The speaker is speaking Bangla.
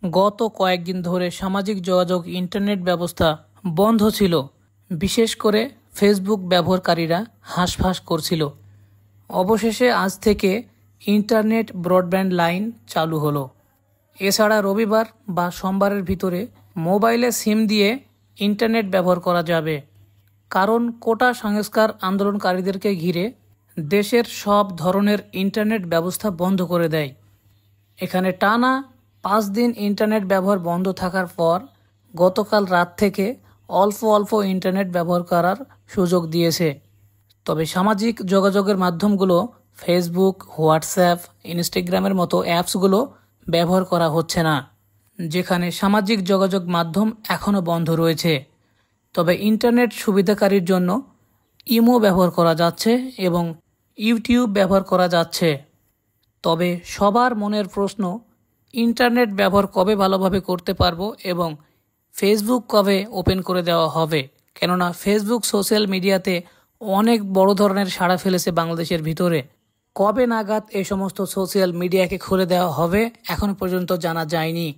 গত কয়েকদিন ধরে সামাজিক যোগাযোগ ইন্টারনেট ব্যবস্থা বন্ধ ছিল। বিশেষ করে ফেসবুক ব্যবহারকারীরা হাঁসফাঁস করছিল। অবশেষে আজ থেকে ইন্টারনেট ব্রডব্যান্ড লাইন চালু হলো। এছাড়া রবিবার বা সোমবারের ভিতরে মোবাইলে সিম দিয়ে ইন্টারনেট ব্যবহার করা যাবে। কারণ কোটা সংস্কার আন্দোলনকারীদেরকে ঘিরে দেশের সব ধরনের ইন্টারনেট ব্যবস্থা বন্ধ করে দেয়। এখানে টানা 5 দিন ইন্টারনেট ব্যবহার বন্ধ থাকার পর গতকাল রাত থেকে অল্প অল্প ইন্টারনেট ব্যবহার করার সুযোগ দিয়েছে। তবে সামাজিক যোগাযোগের মাধ্যমগুলো ফেসবুক, হোয়াটসঅ্যাপ, ইনস্টাগ্রামের মতো অ্যাপসগুলো ব্যবহার করা হচ্ছে না, যেখানে সামাজিক যোগাযোগ মাধ্যম এখনও বন্ধ রয়েছে। তবে ইন্টারনেট সুবিধাকারীর জন্য ইমো ব্যবহার করা যাচ্ছে এবং ইউটিউব ব্যবহার করা যাচ্ছে। তবে সবার মনের প্রশ্ন, ইন্টারনেট ব্যবহার কবে ভালোভাবে করতে পারবো এবং ফেসবুক কবে ওপেন করে দেওয়া হবে? কেননা ফেসবুক সোশ্যাল মিডিয়াতে অনেক বড় ধরনের সাড়া ফেলেছে বাংলাদেশের ভিতরে। কবে নাগাদ এই সমস্ত সোশ্যাল মিডিয়াকে খুলে দেওয়া হবে এখনো পর্যন্ত জানা যায়নি।